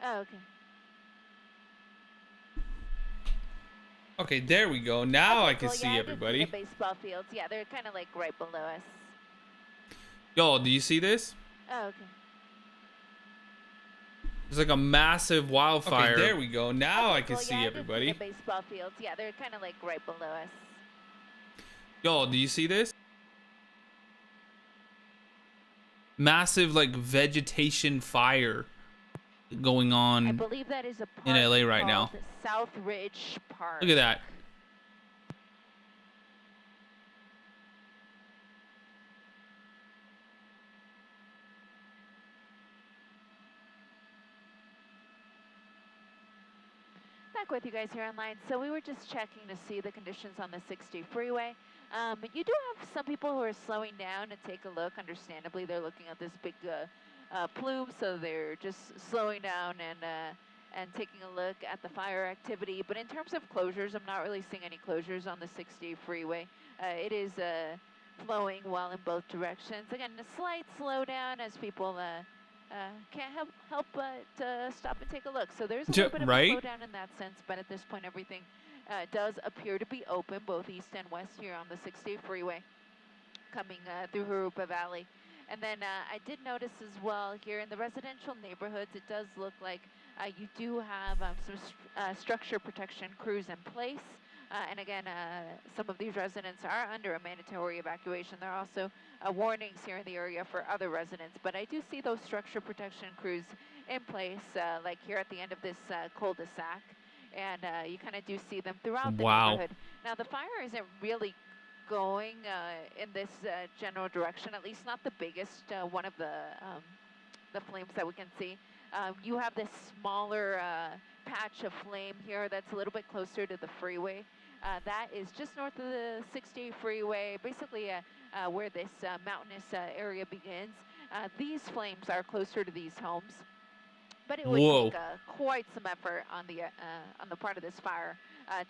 Oh, okay. Okay, there we go. Now Okay, I can cool. Yeah, see I did see the everybody. baseball fields. Yeah, they're kind of like right below us. Yo, do you see this? Oh, okay. There's like a massive wildfire. Okay, there we go. Now Okay, I can cool. Yeah, see I did see the everybody. baseball fields. Yeah, they're kind of like right below us. Yo, do you see this? Massive like vegetation fire going I on believe that is a in park LA right called now. South Ridge Park. Look at that. Back with you guys here online. So we were just checking to see the conditions on the 60 freeway. You do have some people who are slowing down to take a look. Understandably, they're looking at this big plume, so they're just slowing down and taking a look at the fire activity. But in terms of closures, I'm not really seeing any closures on the 60 freeway. It is flowing well in both directions. Again, a slight slowdown as people can't help but stop and take a look. So there's a little bit of a slowdown in that sense, but at this point, everything does appear to be open, both east and west here on the 60 freeway, coming through Jurupa Valley. And then I did notice as well here in the residential neighborhoods, it does look like you do have some structure protection crews in place. And again, some of these residents are under a mandatory evacuation. There are also warnings here in the area for other residents, but I do see those structure protection crews in place, like here at the end of this cul-de-sac, and you kind of do see them throughout the neighborhood. Now, the fire isn't really going in this general direction, at least not the biggest one of the flames that we can see. You have this smaller patch of flame here that's a little bit closer to the freeway. That is just north of the 60 freeway, basically where this mountainous area begins. These flames are closer to these homes, but it would take quite some effort on the part of this fire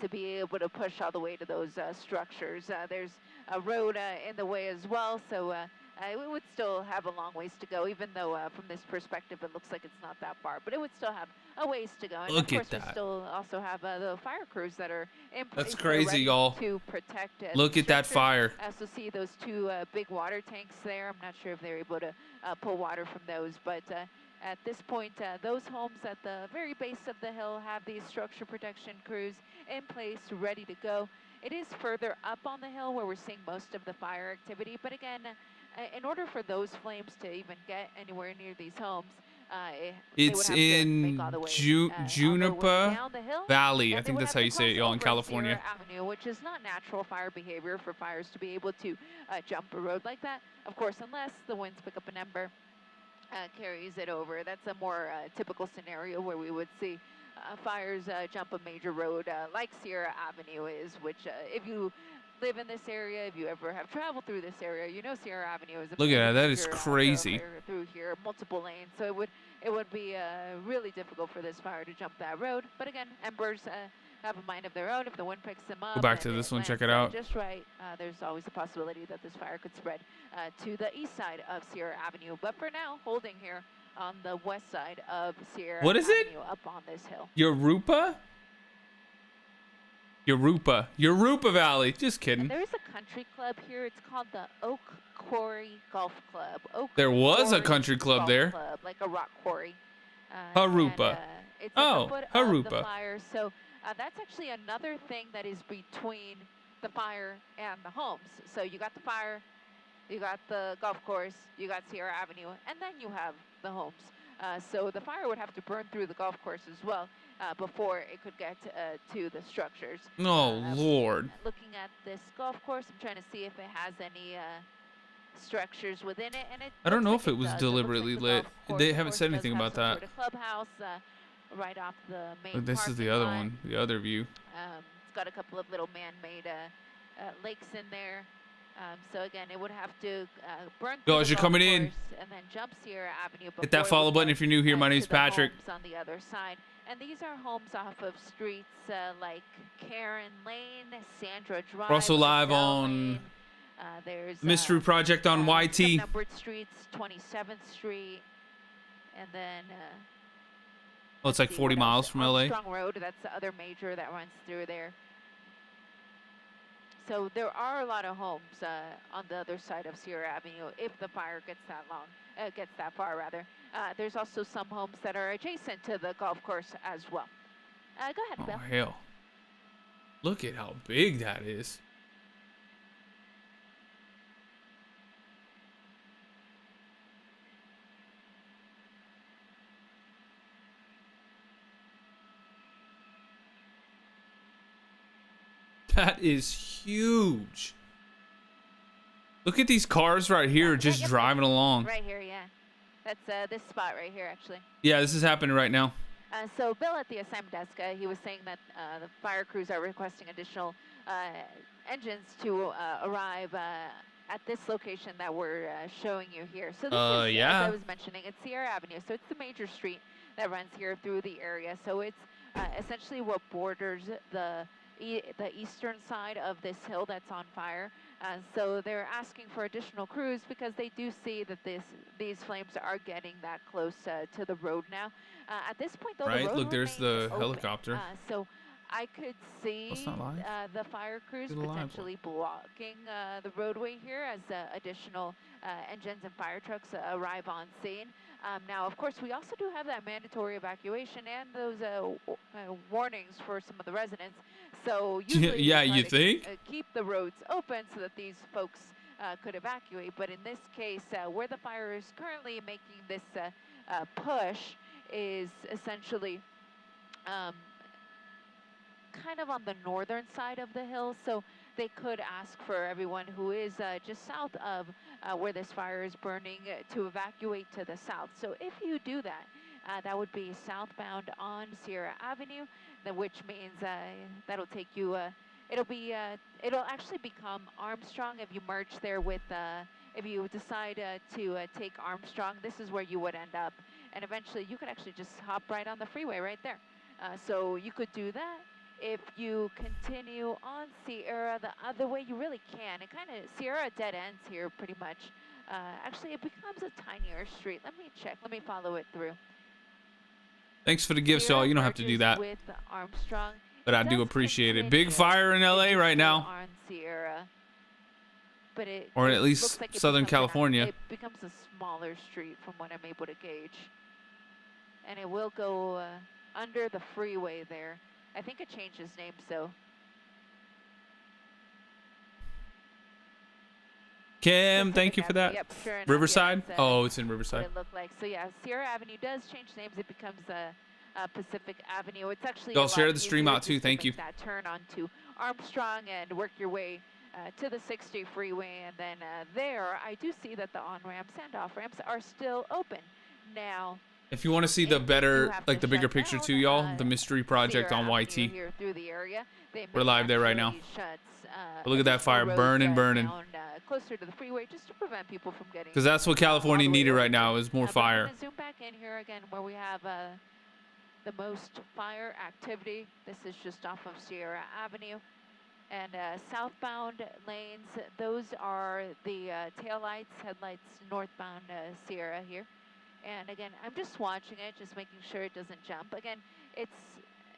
to be able to push all the way to those structures. There's a road in the way as well, so it would still have a long ways to go, even though from this perspective it looks like it's not that far, but it would still have a ways to go. And of course, we still also have the fire crews that are in place. That's crazy, y'all. To protect. Look at that fire. I also see those two big water tanks there. I'm not sure if they're able to pull water from those, but at this point, those homes at the very base of the hill have these structure protection crews in place, ready to go. It is further up on the hill where we're seeing most of the fire activity, but again, in order for those flames to even get anywhere near these homes, it's in Jurupa Valley. I think that's how you say it, y'all, in California. Avenue, which is not natural fire behavior for fires to be able to jump a road like that. Of course, unless the winds pick up an ember, carries it over. That's a more typical scenario where we would see fires jump a major road like Sierra Avenue is, which if you live in this area, if you ever have traveled through this area, you know Sierra Avenue is a look at that is crazy through here, multiple lanes. So it would be really difficult for this fire to jump that road. But again, embers have a mind of their own. If the wind picks them up, go back to this one, check it out. Just right, there's always a possibility that this fire could spread to the east side of Sierra Avenue. But for now, holding here on the west side of Sierra Avenue, up on this hill. Jurupa Valley. Just kidding. And there is a country club here. It's called the Oak Quarry Golf Club. There was a country club there. Like a rock quarry. Jurupa. It's at the foot of the fire. So that's actually another thing that is between the fire and the homes. So you got the fire, you got the golf course, you got Sierra Avenue, and then you have the homes. So the fire would have to burn through the golf course as well before it could get to the structures. Oh, Lord. Looking at this golf course, I'm trying to see if it has any structures within it. And I don't know if it was deliberately lit. They haven't said anything about that. Sort of clubhouse right off the main this is the other one, the other view. It's got a couple of little man-made lakes in there. So again, it would have to burn through as you're coming in, and then jump Sierra Avenue. Hit that follow button if you're new here. My name's Patrick. On the other side, and these are homes off of streets like Karen Lane, Sandra Drive. We're also live on there's Mystery Project on YT. Numbered streets, 27th Street, and then Oh, it's like 40 miles from LA. Armstrong Road, that's the other major that runs through there. So there are a lot of homes on the other side of Sierra Avenue if the fire gets that far rather. There's also some homes that are adjacent to the golf course as well. Go ahead, Bill. Oh, hell. Look at how big that is. That is huge. Look at these cars right here just driving along. Right here, yeah. That's this spot right here, actually. Yeah, this is happening right now. So Bill at the assignment desk, he was saying that the fire crews are requesting additional engines to arrive at this location that we're showing you here. So this is, yeah. as I was mentioning, it's Sierra Avenue. So it's the major street that runs here through the area. So it's essentially what borders the eastern side of this hill that's on fire. So they're asking for additional crews because they do see that these flames are getting that close to the road now. At this point, though, right, the road look, there's the open. helicopter. So I could see the fire crews potentially blocking the roadway here as additional engines and fire trucks arrive on scene. Now, of course, we also do have that mandatory evacuation and those warnings for some of the residents. So usually yeah, you think? Keep the roads open so that these folks could evacuate. But in this case, where the fire is currently making this push is essentially kind of on the northern side of the hill. So they could ask for everyone who is just south of where this fire is burning to evacuate to the south. So if you do that, that would be southbound on Sierra Avenue, which means that'll take you, it'll actually become Armstrong if you merge there with, if you decide to take Armstrong, this is where you would end up. And eventually you could actually just hop right on the freeway right there. So you could do that. If you continue on Sierra the other way, you really can. It kind of, Sierra dead ends here pretty much. Actually, it becomes a tinier street. Let me check. Let me follow it through. Thanks for the gifts, y'all. You don't have to do that. With Armstrong, but I do appreciate it. Big fire in LA right now. On Sierra, but or at least like Southern California. It becomes a smaller street from what I'm able to gauge. And it will go under the freeway there. I think it changed its name, so. Kim, thank you for that. Yep, sure enough, Riverside? Yeah, oh, it's in Riverside. What it looked like. So yeah, Sierra Avenue does change names. It becomes Pacific Avenue. It's actually y'all share the stream out too. Thank you. That turn onto Armstrong and work your way to the 60 freeway, and then there I do see that the on-ramps and off-ramps are still open now. If you want to see the better, like the bigger picture too, y'all, the mystery project on YT. Here through the area. We're live there right now. But look at that fire burning. Closer to the freeway, just to prevent people from getting. Because that's what California needed right now is more fire. I'm gonna zoom back in here again, where we have the most fire activity. This is just off of Sierra Avenue, and southbound lanes. Those are the taillights, headlights, northbound Sierra here. And again, I'm just watching it, just making sure it doesn't jump. Again, it's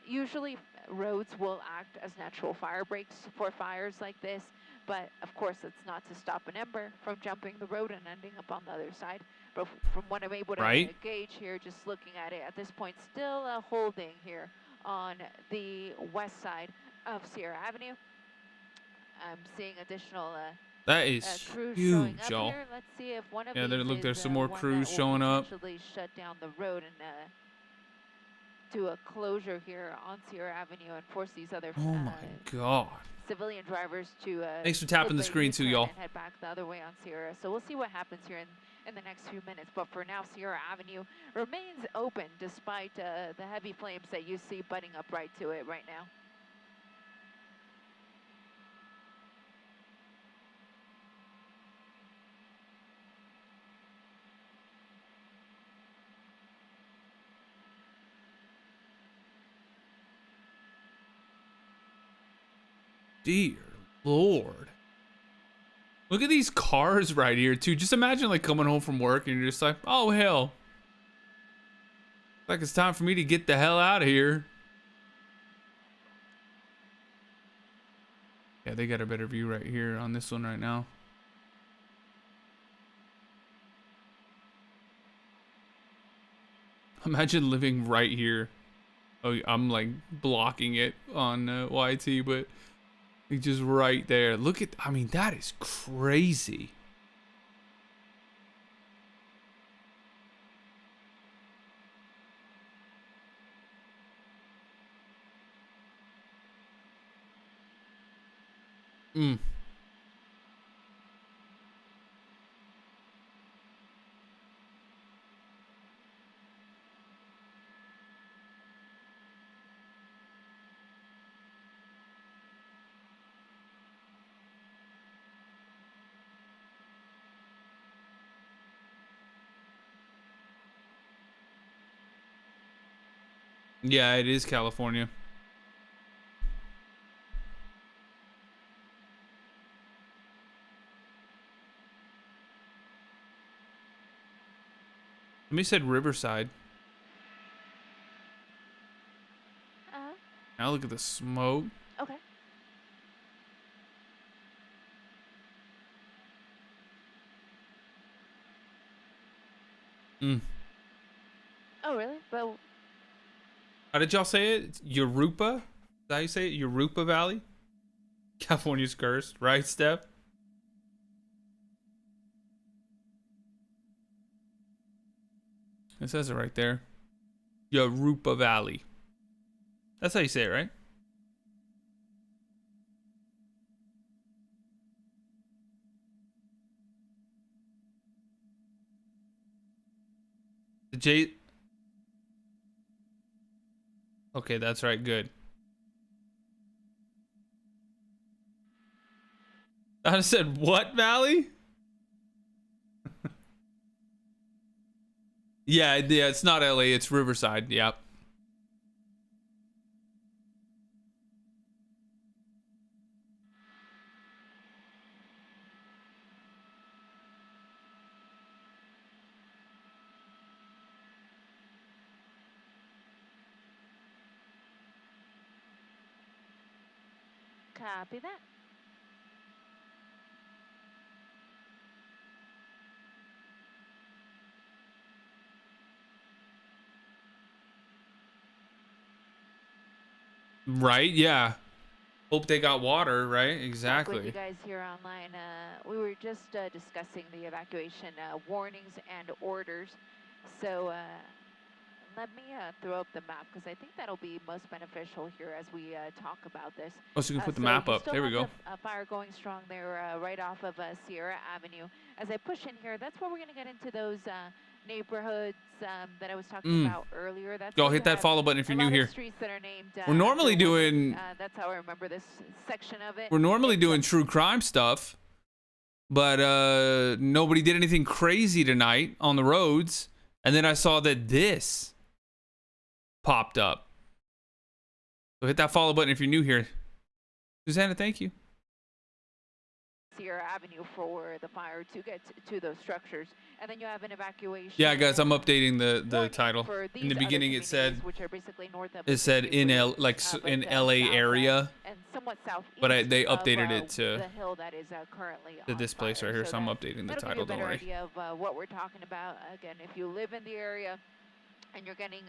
usually roads will act as natural fire breaks for fires like this, but of course it's not to stop an ember from jumping the road and ending up on the other side. But from what I'm able to gauge here, just looking at it at this point, still holding here on the west side of Sierra Avenue. I'm seeing additional that is huge, y'all. Let's see if one of yeah, these look, there's some more crews showing up. Shut down the road and do a closure here on Sierra Avenue and force these other oh my god civilian drivers to thanks for tapping the screen too, y'all. And head back the other way on Sierra. So we'll see what happens here in the next few minutes. But for now, Sierra Avenue remains open despite the heavy flames that you see butting up right to it right now. Dear Lord. Look at these cars right here, too. Just imagine, like, coming home from work and you're just like, oh, hell. Like it's time for me to get the hell out of here. Yeah, they got a better view right here on this one right now. Imagine living right here. Oh, I'm like blocking it on YT, but it's just right there. Look at, I mean, that is crazy. Mm. Yeah, it is California. Somebody said Riverside. Now look at the smoke. Okay. Oh, really? But how did y'all say it? It's Jurupa? Is that how you say it? Jurupa Valley? California's cursed, right, Steph? It says it right there. Jurupa Valley. That's how you say it, right? The J. Okay, that's right. Good. I said what valley? Yeah, it's not LA, it's Riverside. Yep. copy that. Right, yeah. Hope they got water, right? Exactly. With you guys here online, we were just discussing the evacuation warnings and orders. So let me throw up the map because I think that'll be most beneficial here as we talk about this. Oh, so you can put the map up. There we go. Fire going strong there right off of Sierra Avenue. As I push in here, that's where we're going to get into those neighborhoods that I was talking about earlier. That's go hit that follow button if you're new here. Streets that are named, we're normally doing. That's how I remember this section of it. We're normally doing true crime stuff, but nobody did anything crazy tonight on the roads. And then I saw that this popped up. So hit that follow button if you're new here. Susanna, thank you. Sierra Avenue for the fire to get to those structures, and then you have an evacuation. Yeah, guys, I'm updating the title. In the beginning, it said in in LA area, and somewhat southeast, but they updated it to the hill that is currently to this place right here. So I'm updating the title. Don't worry. Idea of what we're talking about. Again, if you live in the area. And you're getting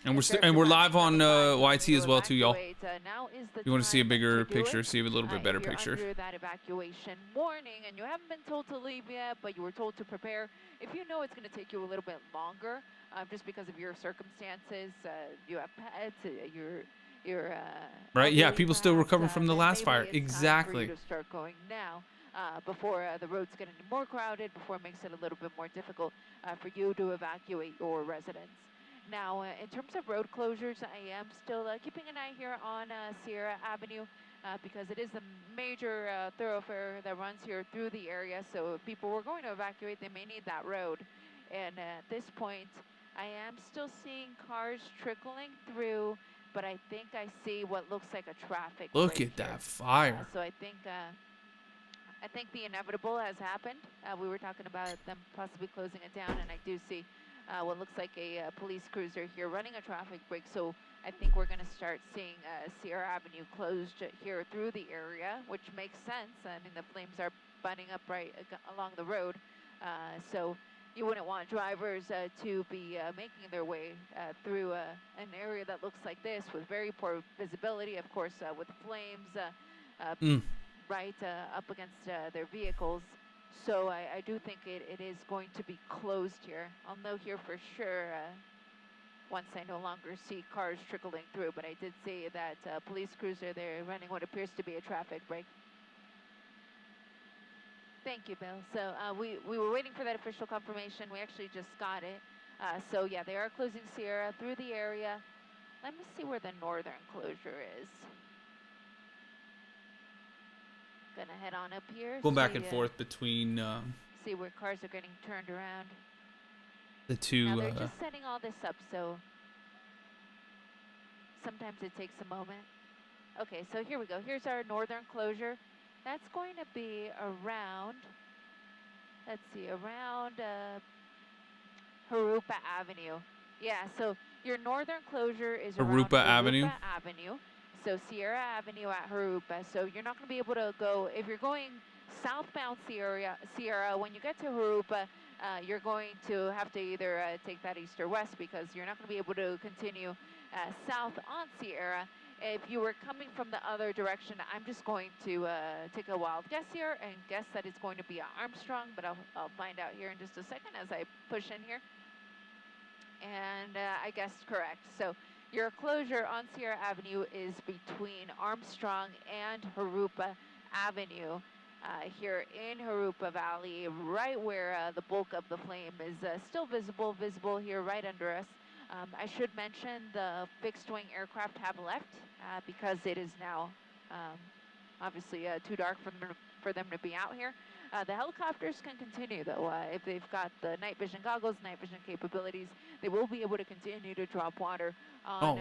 we're live on YT as well too, y'all. You want to see a bigger picture, see a little bit better picture. Under that evacuation warning, and you haven't been told to leave yet, but you were told to prepare. If you know it's going to take you a little bit longer, just because of your circumstances, you have pets, you're right. Yeah, people still recovering from the last fire. Exactly. Time for you to start going now. Before the roads get any more crowded, before it makes it a little bit more difficult for you to evacuate your residents. Now, in terms of road closures, I am still keeping an eye here on Sierra Avenue because it is a major thoroughfare that runs here through the area. So if people were going to evacuate, they may need that road. And at this point, I am still seeing cars trickling through, but I think I see what looks like a traffic. Look at that fire. So I think the inevitable has happened. We were talking about them possibly closing it down, and I do see what looks like a police cruiser here running a traffic brake. So I think we're going to start seeing Sierra Avenue closed here through the area, which makes sense. I mean, the flames are butting up right along the road. So you wouldn't want drivers to be making their way through an area that looks like this with very poor visibility, of course, with flames right up against their vehicles. So I do think it is going to be closed here. I'll know here for sure once I no longer see cars trickling through, but I did see that police cruiser there running what appears to be a traffic brake. Thank you, Bill. So we were waiting for that official confirmation. We actually just got it. So yeah, they are closing Sierra through the area. Let me see where the northern closure is. Gonna head on up here. Going back and forth between. See where cars are getting turned around. The two. Now they're just setting all this up, so sometimes it takes a moment. Okay, so here we go. Here's our northern closure. That's going to be around, let's see, around Jurupa Avenue. Yeah, so your northern closure is around Jurupa Avenue. So Sierra Avenue at Jurupa. So you're not going to be able to go, if you're going southbound Sierra, when you get to Jurupa, you're going to have to either take that east or west because you're not going to be able to continue south on Sierra. If you were coming from the other direction, I'm just going to take a wild guess here and guess that it's going to be Armstrong, but I'll find out here in just a second as I push in here. And I guessed correct. So your closure on Sierra Avenue is between Armstrong and Jurupa Avenue. Here in Jurupa Valley, right where the bulk of the flame is still visible here right under us. I should mention the fixed-wing aircraft have left because it is now obviously too dark for them to be out here. The helicopters can continue, though. If they've got the night vision goggles, night vision capabilities, they will be able to continue to drop water on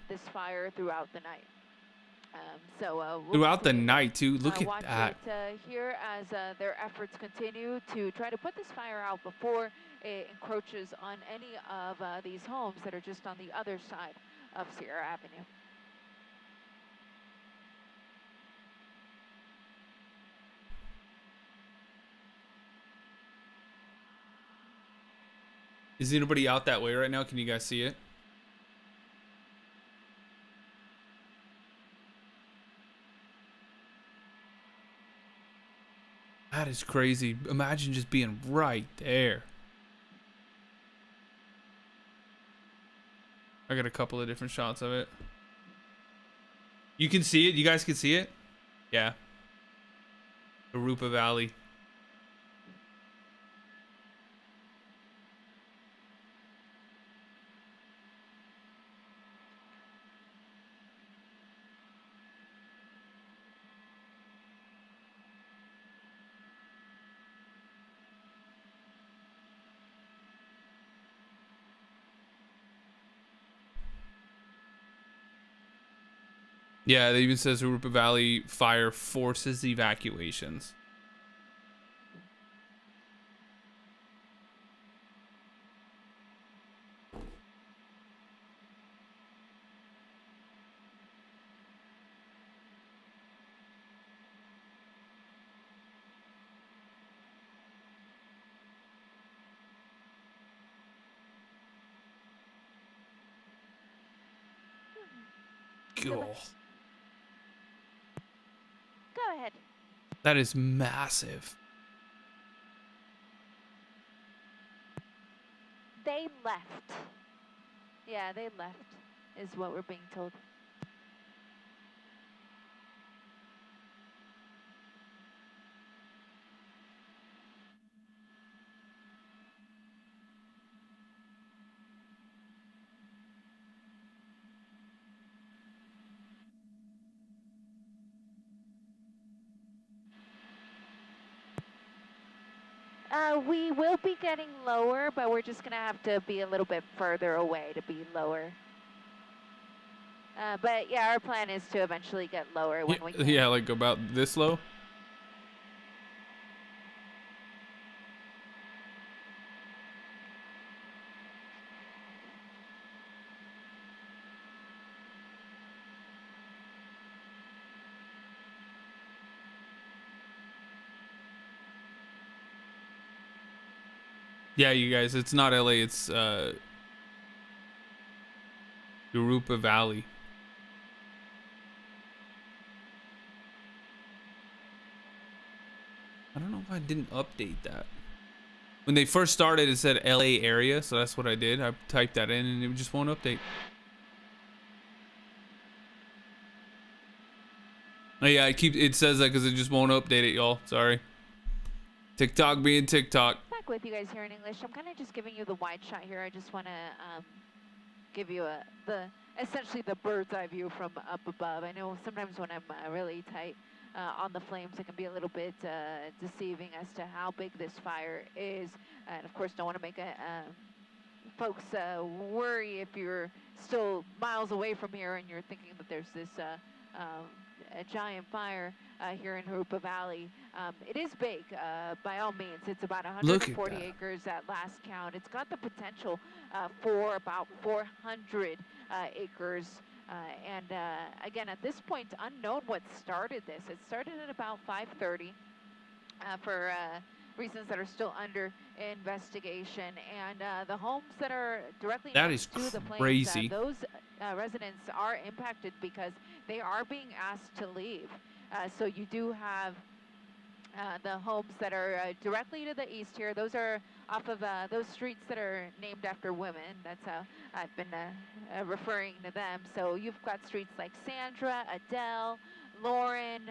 this fire throughout the night. We'll throughout the night, too. Look at that. Here as their efforts continue to try to put this fire out before it encroaches on any of these homes that are just on the other side of Sierra Avenue. Is anybody out that way right now? Can you guys see it? That is crazy. Imagine just being right there. I got a couple of different shots of it. You can see it? You guys can see it? Yeah. Jurupa Valley. Yeah, it even says Jurupa Valley Fire forces evacuations. Cool. Go ahead. That is massive. They left. Yeah, they left, is what we're being told. We will be getting lower, but we're just going to have to be a little bit further away to be lower. But yeah, our plan is to eventually get lower when we can. Yeah, like about this low? Yeah, you guys, it's not LA, it's Jurupa Valley. I don't know why I didn't update that. When they first started, it said LA area, so that's what I did. I typed that in and it just won't update. Oh yeah, it says that because it just won't update it, y'all. Sorry. TikTok being TikTok. Back with you guys here in English. I'm kind of just giving you the wide shot here. I just want to give you essentially the bird's eye view from up above. I know sometimes when I'm really tight on the flames, it can be a little bit deceiving as to how big this fire is. And of course, don't want to make folks worry if you're still miles away from here and you're thinking that there's this a giant fire here in Jurupa Valley. It is big, by all means. It's about 140 acres at last count. It's got the potential for about 400 acres. Again, at this point, it's unknown what started this. It started at about 5:30 for reasons that are still under investigation. And the homes that are directly next to the flames, those residents are impacted because they are being asked to leave. So you do have the homes that are directly to the east here. Those are off of those streets that are named after women. That's how I've been referring to them. So you've got streets like Sandra, Adele, Lauren,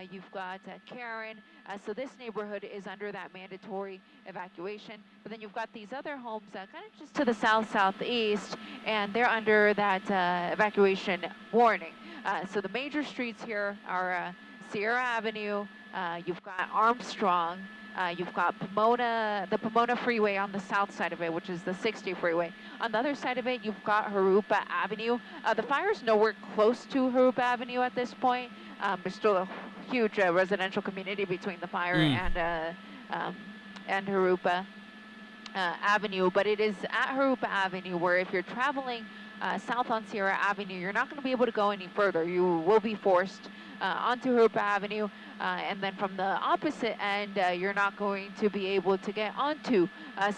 you've got Karen. So this neighborhood is under that mandatory evacuation. But then you've got these other homes kind of just to the south-southeast, and they're under that evacuation warning. So the major streets here are Sierra Avenue, you've got Armstrong, you've got the Pomona Freeway on the south side of it, which is the 60 freeway. On the other side of it, you've got Jurupa Avenue. The fire's nowhere close to Jurupa Avenue at this point. There's still a huge residential community between the fire and Jurupa Avenue, but it is at Jurupa Avenue where if you're traveling south on Sierra Avenue, you're not going to be able to go any further. You will be forced onto Jurupa Avenue, and then from the opposite end, you're not going to be able to get onto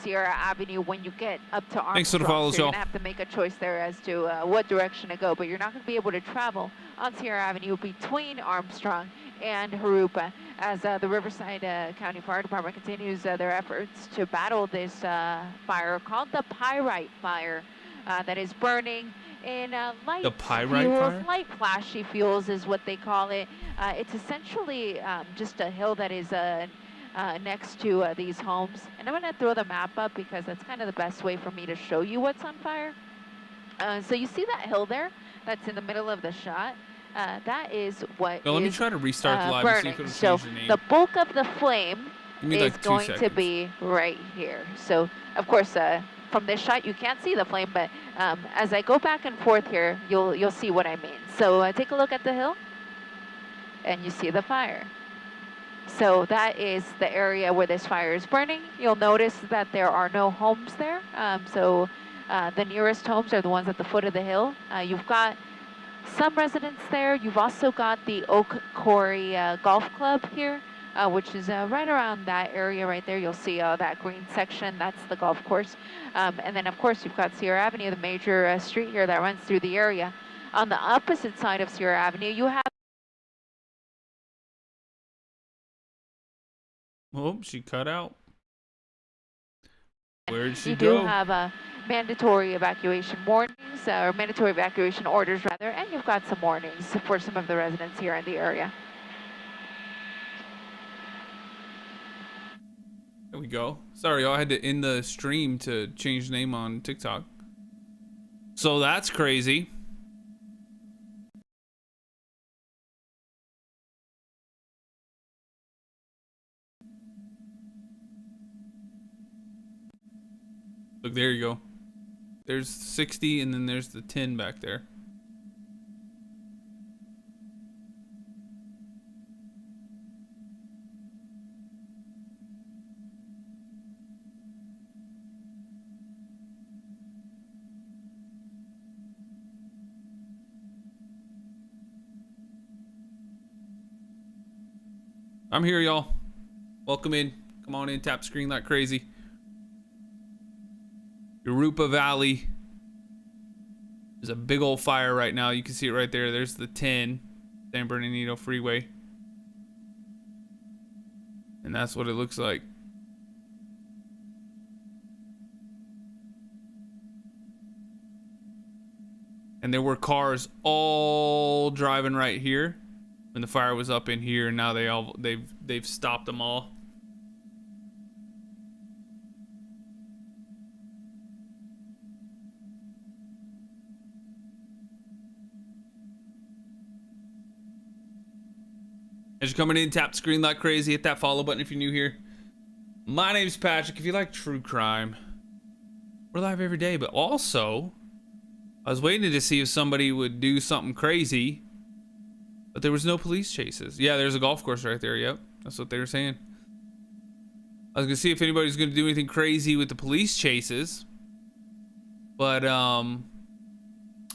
Sierra Avenue when you get up to Armstrong. Thanks for the follows, so you're y'all. going to have to make a choice there as to what direction to go, but you're not going to be able to travel on Sierra Avenue between Armstrong and Jurupa as the Riverside County Fire Department continues their efforts to battle this fire called the Pyrite Fire that is burning in light fuels, light flashy fuels is what they call it. It's essentially just a hill that is next to these homes. And I'm going to throw the map up because that's kind of the best way for me to show you what's on fire. So you see that hill there that's in the middle of the shot? That is what let me try to restart the live burning. and see if it'll change the name. The bulk of the flame is like going to be right here. So, of course, from this shot, you can't see the flame, but as I go back and forth here, you'll see what I mean. So take a look at the hill, and you see the fire. So that is the area where this fire is burning. You'll notice that there are no homes there. The nearest homes are the ones at the foot of the hill. You've got some residents there. You've also got the Oak Quarry Golf Club here, which is right around that area right there. You'll see that green section. That's the golf course. And then, of course, you've got Sierra Avenue, the major street here that runs through the area. On the opposite side of Sierra Avenue, you have... Oh, she cut out. Where'd she go? You do have mandatory evacuation warnings, or mandatory evacuation orders, rather, and you've got some warnings for some of the residents here in the area. There we go. Sorry, y'all, I had to end the stream to change the name on TikTok. So that's crazy. Look, there you go. There's 60 and then there's the 10 back there. I'm here, y'all. Welcome in. Come on in, tap screen like crazy. Jurupa Valley. There's a big old fire right now. You can see it right there. There's the 10 San Bernardino Freeway. And that's what it looks like. And there were cars all driving right here when the fire was up in here, and now they've stopped them all. As you're coming in, tap the screen like crazy. Hit that follow button if you're new here. My name's Patrick. If you like true crime, we're live every day. But also, I was waiting to see if somebody would do something crazy, but there was no police chases. Yeah, there's a golf course right there. Yep, that's what they were saying. I was gonna see if anybody's gonna do anything crazy with the police chases, but I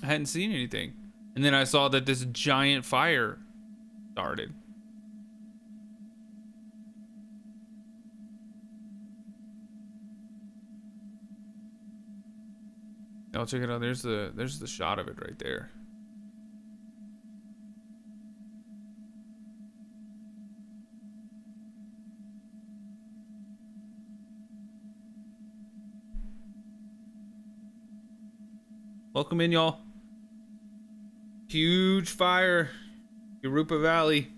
hadn't seen anything. And then I saw that this giant fire started. Oh, check it out. There's the shot of it right there. Welcome in, y'all. Huge fire, Jurupa Valley.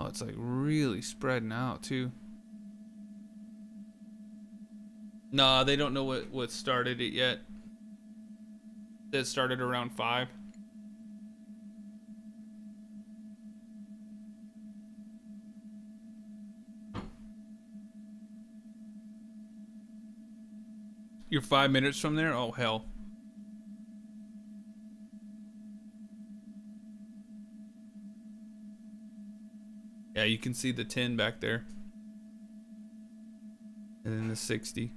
Oh, it's like really spreading out too. Nah, they don't know what started it yet. It started around 5. You're 5 minutes from there? Oh, hell. Yeah, you can see the 10 back there. And then the 60.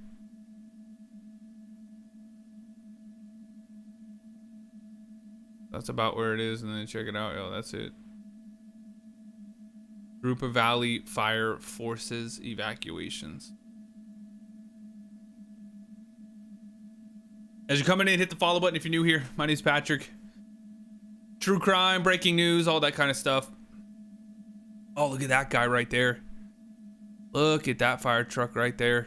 That's about where it is, and then check it out. Oh, that's it. Jurupa Valley Fire Forces Evacuations. As you're coming in, hit the follow button if you're new here. My name's Patrick. True crime, breaking news, all that kind of stuff. Oh, look at that guy right there. Look at that fire truck right there.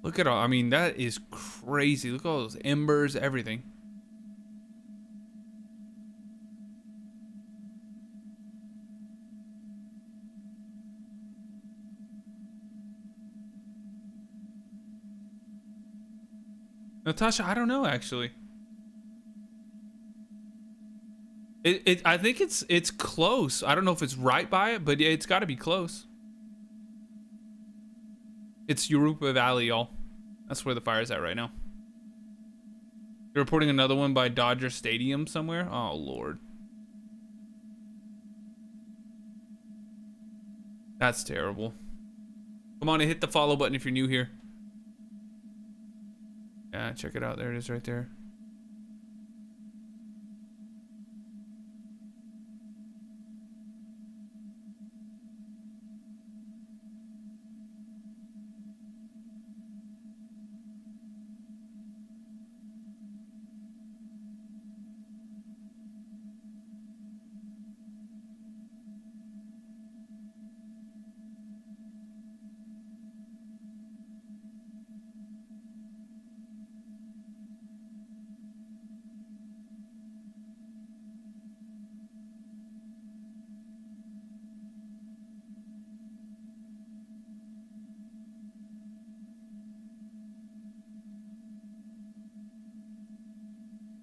Look at all, I mean, that is crazy. Look at all those embers, everything. Natasha, I don't know actually. I think it's close. I don't know if it's right by it, but yeah, it's got to be close. It's Jurupa Valley, y'all. That's where the fire's at right now. They're reporting another one by Dodger Stadium somewhere. Oh Lord, that's terrible. Come on and hit the follow button if you're new here. Yeah, check it out. There it is right there.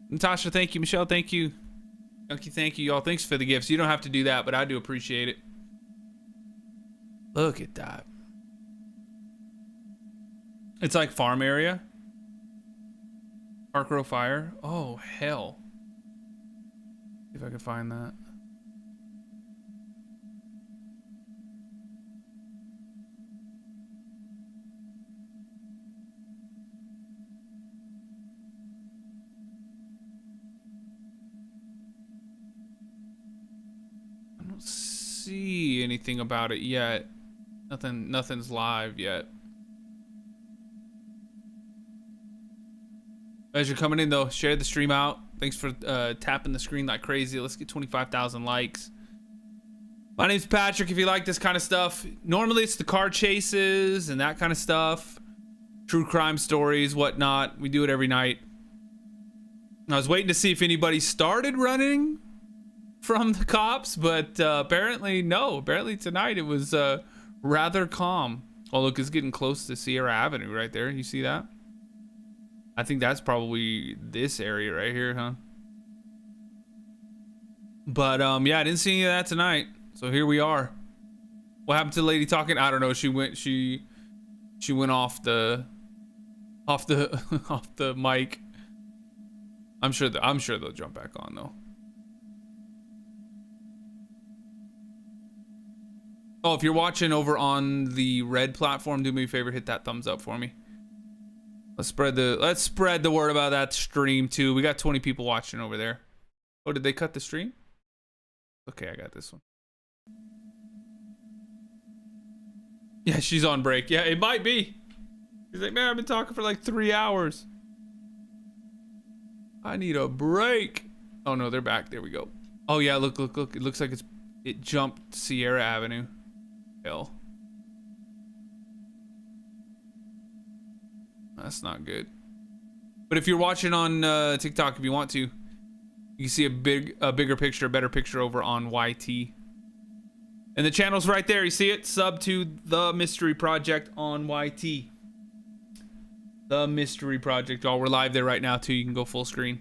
Natasha, thank you. Michelle, thank you. Donkey, thank you, y'all. Thanks for the gifts. You don't have to do that, but I do appreciate it. Look at that. It's like farm area. Park Row Fire. Oh, hell. See if I can find that. don't see anything about it yet. Nothing's live yet. As you're coming in though, share the stream out. Thanks for tapping the screen like crazy. Let's get 25,000 likes. My name's Patrick. If you like this kind of stuff, normally it's the car chases and that kind of stuff. True crime stories, whatnot. We do it every night. I was waiting to see if anybody started running from the cops, but apparently no. Apparently tonight it was rather calm. Oh look, it's getting close to Sierra Avenue right there. You see that? I think that's probably this area right here, huh? But yeah, I didn't see any of that tonight. So here we are. What happened to the lady talking? I don't know. She went off the off the mic. I'm sure they'll jump back on though. Oh, if you're watching over on the red platform, do me a favor, hit that thumbs up for me. Let's spread the word about that stream too. We got 20 people watching over there. Oh, did they cut the stream? Okay, I got this one. Yeah, she's on break. Yeah, it might be. She's like, man, I've been talking for like 3 hours. I need a break. Oh no, they're back. There we go. Oh yeah, look. It looks like it jumped Sierra Avenue. Hell. That's not good. But if you're watching on TikTok, if you want to, you can see a bigger picture, a better picture over on YT. And the channel's right there. You see it? Sub to The Mystery Project on YT. The Mystery Project. Y'all, we're live there right now too. You can go full screen.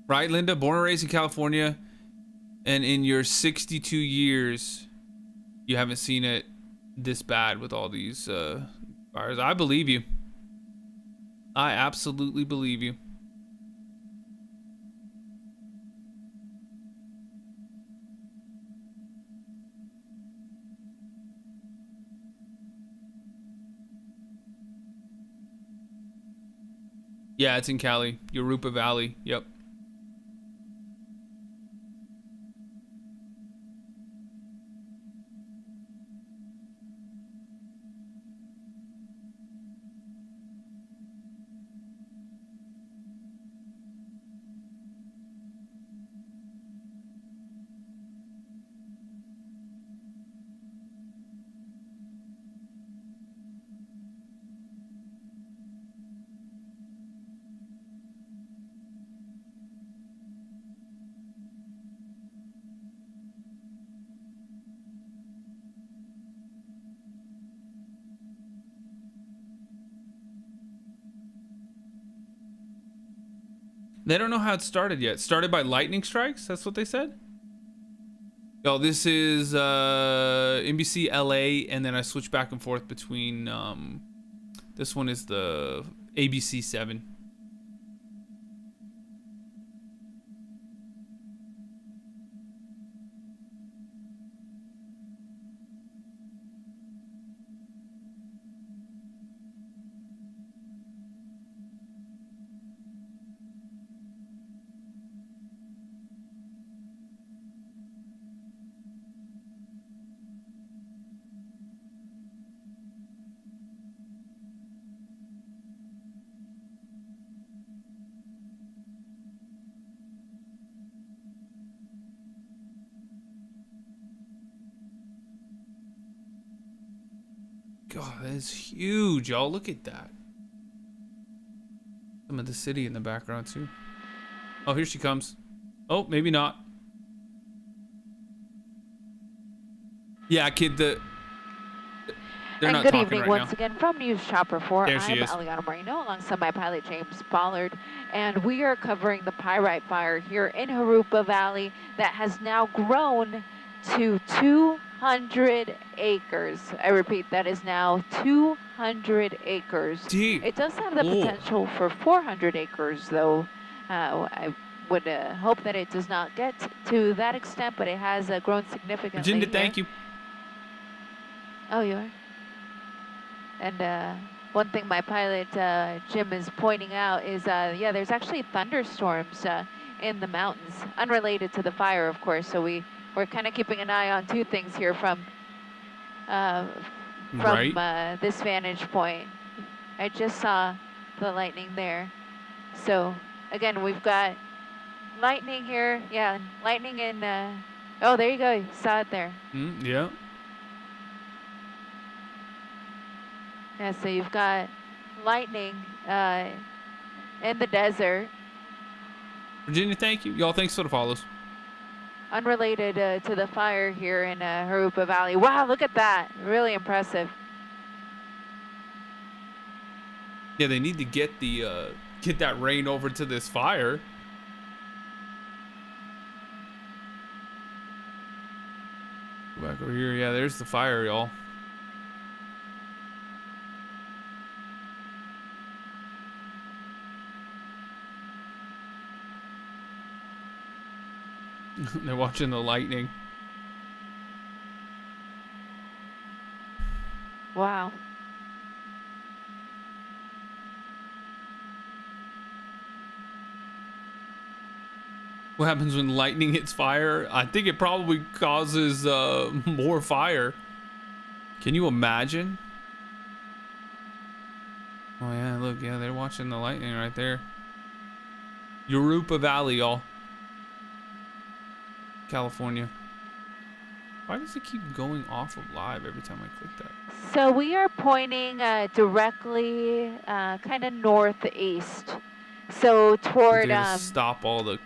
Right, Linda? Born and raised in California, and in your 62 years, you haven't seen it this bad with all these fires. I believe you. I absolutely believe you. Yeah, it's in Cali. Jurupa Valley. Yep. They don't know how it started yet. Started by lightning strikes? That's what they said? Yo, this is NBC LA, and then I switch back and forth between this one is the ABC 7. God, that is huge, y'all. Look at that. Some of the city in the background, too. Oh, here she comes. Oh, maybe not. Yeah, kid, they're not good talking evening right once now. again from News Chopper 4. There she I'm is. Eliana Moreno alongside my pilot James Pollard, and we are covering the pyrite fire here in Jurupa Valley that has now grown to 200 acres. I repeat, that is now 200 acres. Deep. It does have the potential for 400 acres, though. I would hope that it does not get to that extent, but it has grown significantly. Virginia, here. thank you. Oh, you are? And one thing my pilot, Jim, is pointing out is, yeah, there's actually thunderstorms in the mountains, unrelated to the fire, of course. So we're kind of keeping an eye on two things here from Right. this vantage point. I just saw the lightning there. So again, we've got lightning here. Yeah, lightning in, oh, there you go. You saw it there. Yeah. Yeah, so you've got lightning in the desert. Virginia, thank you. Y'all, thanks for the follows. Unrelated to the fire here in Jurupa Valley. Wow, look at that. Really impressive. Yeah, they need to get that rain over to this fire. Go back over here. Yeah, there's the fire, y'all. They're watching the lightning. Wow. What happens when lightning hits fire? I think it probably causes more fire. Can you imagine? Oh yeah, look, yeah, they're watching the lightning right there. Jurupa Valley, y'all. California. Why does it keep going off of live every time I click that? So we are pointing directly kind of northeast. So toward stop all the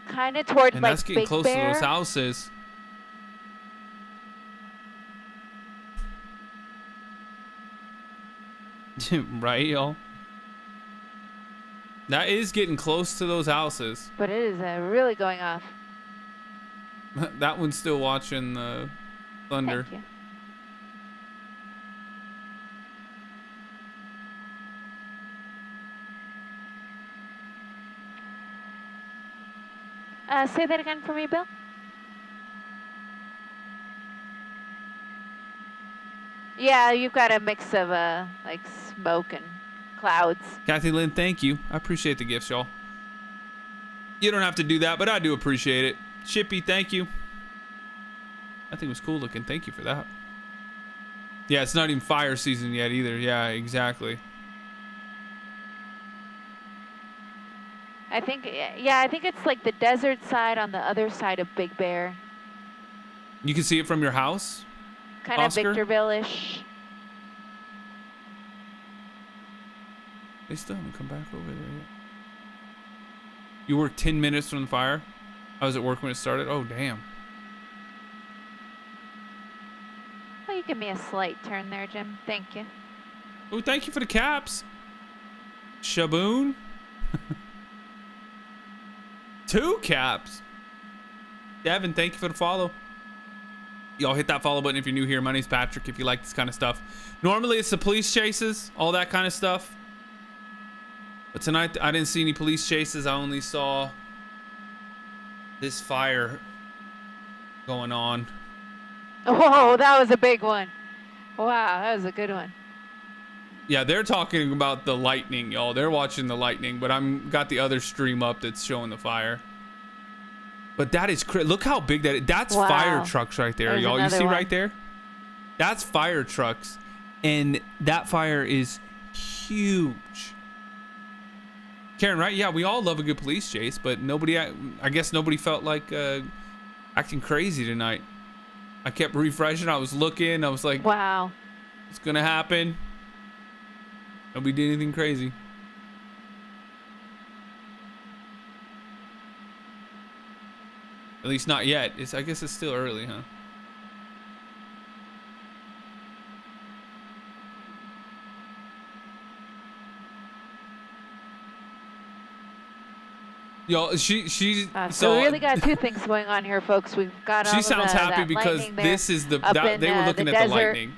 kind of toward and like that's getting Big close Bear. to those houses. Right, y'all? That is getting close to those houses. But it is really going off. That one's still watching the thunder. Thank you. Say that again for me, Bill. Yeah, you've got a mix of like smoke and clouds. Kathy Lynn, thank you. I appreciate the gifts, y'all. You don't have to do that, but I do appreciate it. Shippy, thank you. That thing was cool looking. Thank you for that. Yeah, it's not even fire season yet either. Yeah, exactly. I think, yeah, I think it's like the desert side on the other side of Big Bear. You can see it from your house? Kind of Oscar? Victorville-ish. They still haven't come back over there yet. You worked 10 minutes from the fire? I was at work when it started? Oh, damn. Oh, you give me a slight turn there, Jim. Thank you. Oh, thank you for the caps. Shaboon? 2 caps. Devin, thank you for the follow. Y'all hit that follow button if you're new here. My name's Patrick, if you like this kind of stuff. Normally it's the police chases, all that kind of stuff. But tonight I didn't see any police chases. I only saw this fire going on. Whoa, that was a big one. Wow, that was a good one. Yeah, they're talking about the lightning, y'all. They're watching the lightning, but I'm got the other stream up that's showing the fire. But that is look how big that is. That's wow. Fire trucks right there, y'all. You see one. right there? That's fire trucks. And that fire is huge. Karen, right? Yeah, we all love a good police chase, but nobody, I guess nobody felt like acting crazy tonight. I kept refreshing. I was looking. I was like, wow, it's going to happen. Nobody did anything crazy. At least not yet. I guess it's still early, huh? Yo, so we really got two things going on here, folks. We've got she sounds happy because this is they were looking at the lightning.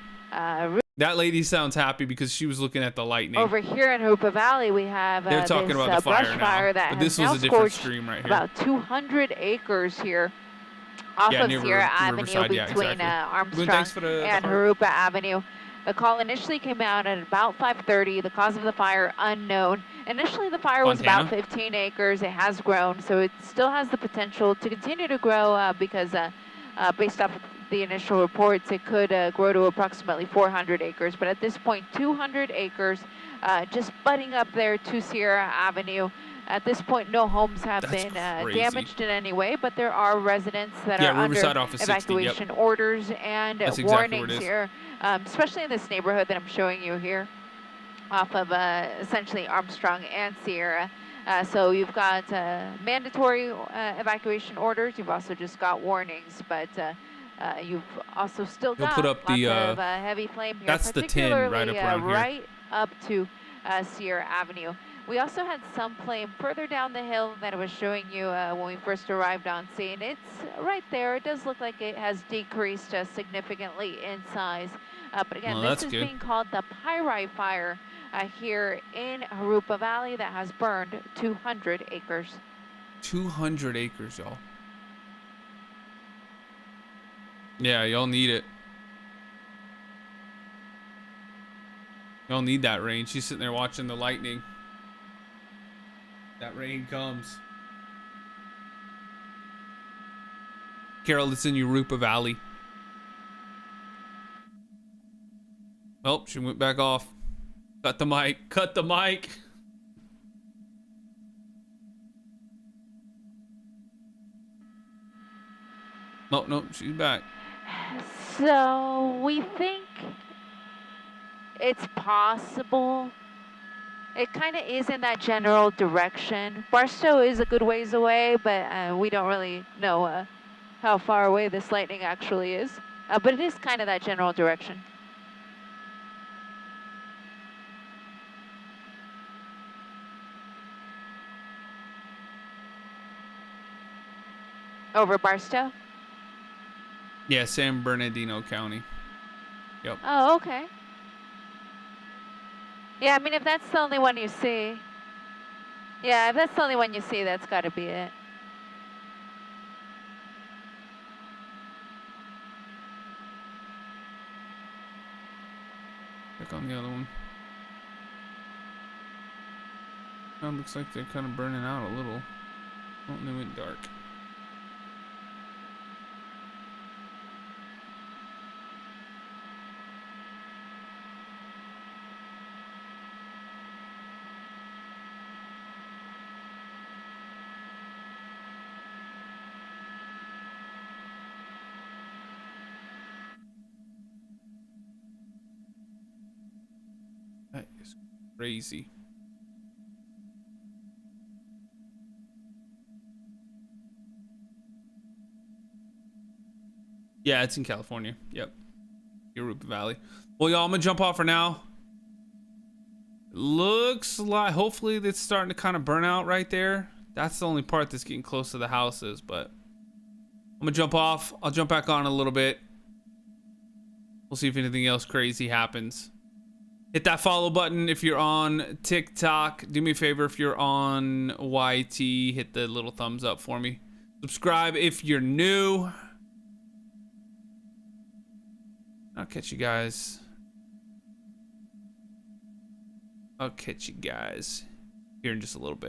That lady sounds happy because she was looking at the lightning. Over here in Jurupa Valley, we have they're talking about the fire brush fire that but this has was now a different stream right here. About 200 acres here off of Sierra Avenue Riverside, between exactly. Armstrong and Jurupa Avenue. The call initially came out at about 5:30. The cause of the fire unknown. Initially, the fire was about Montana? 15 acres. It has grown, so it still has the potential to continue to grow because based off of the initial reports, it could grow to approximately 400 acres. But at this point, 200 acres just butting up there to Sierra Avenue. At this point, no homes have That's been crazy. damaged in any way, but there are residents that Yeah, are Riverside under off of 60, yep. evacuation orders and That's exactly where warnings it is. here, especially in this neighborhood that I'm showing you here off of essentially Armstrong and Sierra. So you've got mandatory evacuation orders. You've also just got warnings, but you've also still He'll got put up the, lots of heavy flame here, that's the 10 right particularly up around here. right up to Sierra Avenue. We also had some flame further down the hill that I was showing you when we first arrived on scene. It's right there. It does look like it has decreased significantly in size. But again, Well, this that's is good. being called the Pyrite Fire here in Jurupa Valley that has burned 200 acres. 200 acres, y'all. Yeah, y'all need it. Y'all need that rain. She's sitting there watching the lightning. That rain comes. Carol, it's in Jurupa Valley. Oh, she went back off. Cut the mic. Cut the mic. No, no, she's back. So we think it's possible. It kind of is in that general direction. Barstow is a good ways away, but we don't really know how far away this lightning actually is. But it is kind of that general direction. Over Barstow? Yeah, San Bernardino County. Yep. Oh, okay. Yeah, I mean, if that's the only one you see. Yeah, if that's the only one you see, that's got to be it. Check on the other one. Oh, looks like they're kind of burning out a little. Oh, they went dark. That is crazy. Yeah, it's in California. Yep. Jurupa Valley. Well, y'all, I'm gonna jump off for now. Looks like hopefully it's starting to kind of burn out right there. That's the only part that's getting close to the houses, but I'm gonna jump off. I'll jump back on a little bit. We'll see if anything else crazy happens. Hit that follow button if you're on TikTok. Do me a favor if you're on YT. Hit the little thumbs up for me. Subscribe if you're new. I'll catch you guys. I'll catch you guys here in just a little bit.